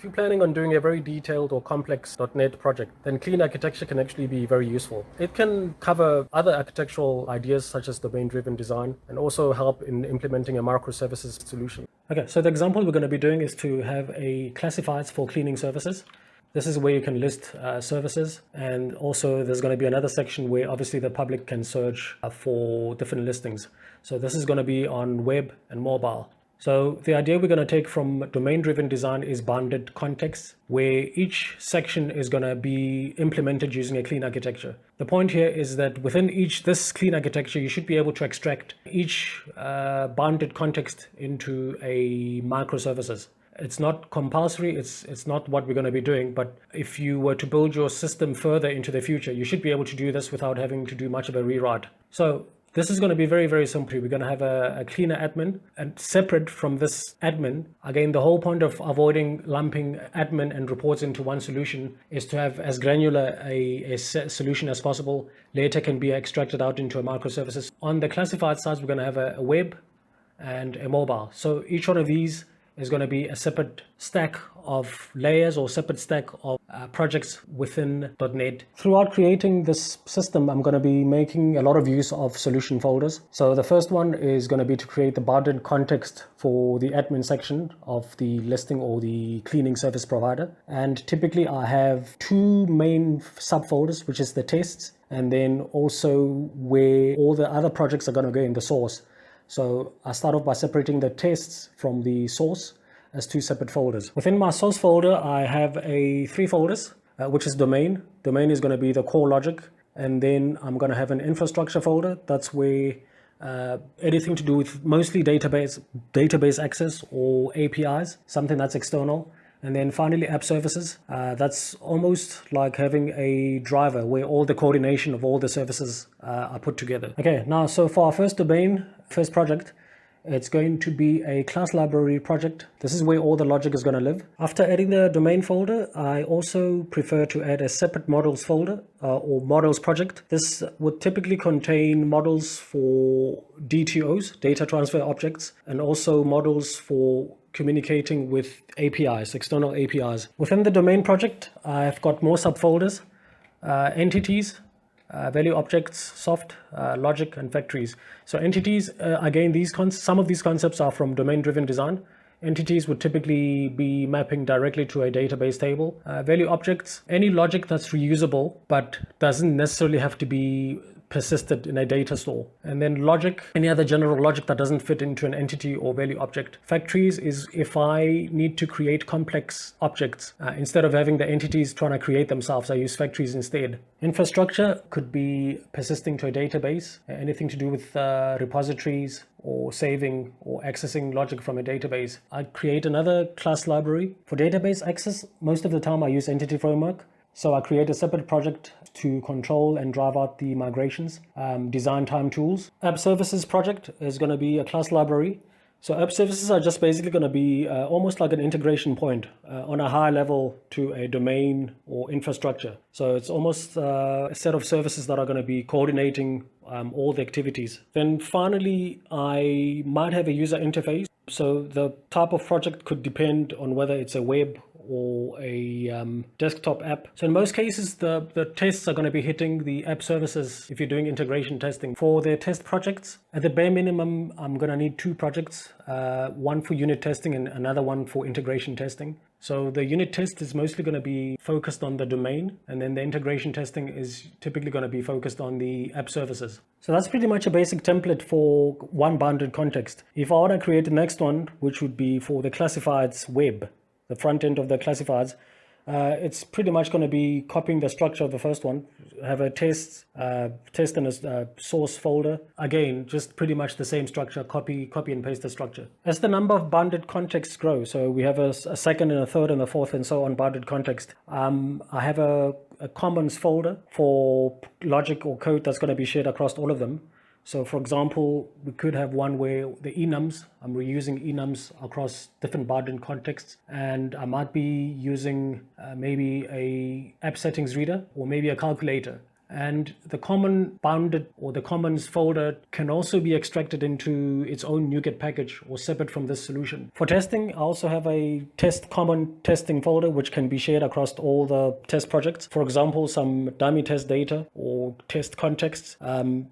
you're planning on doing a very detailed or complex .NET project, then clean architecture can actually be very useful. It can cover other architectural ideas such as domain-driven design and also help in implementing a microservices solution. Okay, so the example we're going to be doing is to have a classifieds for cleaning services. This is where you can list services, and also there's going to be another section where obviously the public can search for different listings. So this is going to be on web and mobile. So the idea we're going to take from domain-driven design is bounded context, where each section is going to be implemented using a clean architecture. The point here is that within this clean architecture, you should be able to extract each bounded context into a microservices. It's not compulsory, it's not what we're going to be doing, but if you were to build your system further into the future, you should be able to do this without having to do much of a rewrite. So this is going to be very, very simple. We're going to have a cleaner admin, and separate from this admin, again, the whole point of avoiding lumping admin and reports into one solution is to have as granular a solution as possible. Later can be extracted out into a microservices. On the classified side, we're going to have a web and a mobile. So each one of these is going to be a separate stack of layers or separate stack of projects within .NET. Throughout creating this system, I'm going to be making a lot of use of solution folders. So the first one is going to be to create the bounded context for the admin section of the listing or the cleaning service provider. And typically I have two main subfolders, which is the tests, and then also where all the other projects are going to go in the source. So I start off by separating the tests from the source as two separate folders. Within my source folder, I have three folders, which is domain. Domain is going to be the core logic. And then I'm going to have an infrastructure folder. That's where anything to do with mostly database access or APIs, something that's external. And then finally, app services. That's almost like having a driver where all the coordination of all the services are put together. Okay, now, so for our first project, it's going to be a class library project. This is where all the logic is going to live. After adding the domain folder, I also prefer to add a separate models folder or models project. This would typically contain models for DTOs, data transfer objects, and also models for communicating with APIs, external APIs. Within the domain project, I've got more subfolders, entities, value objects, soft, logic, and factories. So entities, again, some of these concepts are from domain-driven design. Entities would typically be mapping directly to a database table. Value objects, any logic that's reusable, but doesn't necessarily have to be persisted in a data store. And then logic, any other general logic that doesn't fit into an entity or value object. Factories is if I need to create complex objects, instead of having the entities trying to create themselves, I use factories instead. Infrastructure could be persisting to a database, anything to do with repositories or saving or accessing logic from a database. I'd create another class library. For database access, most of the time I use Entity Framework. So I create a separate project to control and drive out the migrations, design time tools. App services project is going to be a class library. So app services are just basically going to be almost like an integration point on a high level to a domain or infrastructure. So it's almost a set of services that are going to be coordinating all the activities. Then finally, I might have a user interface. So the type of project could depend on whether it's a web or a desktop app. So in most cases, the tests are going to be hitting the app services if you're doing integration testing. For the test projects, at the bare minimum, I'm going to need two projects, one for unit testing and another one for integration testing. So the unit test is mostly going to be focused on the domain, and then the integration testing is typically going to be focused on the app services. So that's pretty much a basic template for one bounded context. If I want to create the next one, which would be for the classifieds web, the front end of the classifieds, it's pretty much going to be copying the structure of the first one, have a test and a source folder. Again, just pretty much the same structure, copy and paste the structure. As the number of bounded contexts grow, so we have a second and a third and a fourth and so on bounded context, I have a commons folder for logic or code that's going to be shared across all of them. So for example, we could have one where the enums, I'm reusing enums across different bounded contexts, and I might be using maybe a app settings reader or maybe a calculator And the common bounded or the commons folder can also be extracted into its own NuGet package or separate from this solution. For testing, I also have a test common testing folder which can be shared across all the test projects. For example, some dummy test data or test contexts.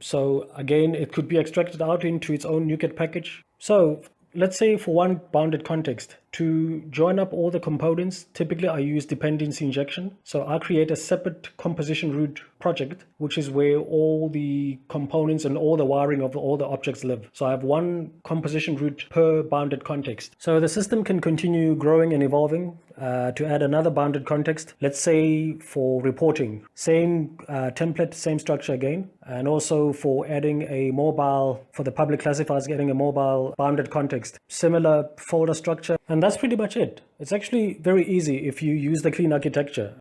So again, it could be extracted out into its own NuGet package. So let's say for one bounded context, to join up all the components, typically I use dependency injection. So I create a separate composition root project, which is where all the components and all the wiring of all the objects live. So I have one composition root per bounded context. So the system can continue growing and evolving to add another bounded context. Let's say for reporting, same template, same structure again. And also for adding a mobile, for the public classifiers, getting a mobile bounded context, similar folder structure. And that's pretty much it. It's actually very easy if you use the clean architecture.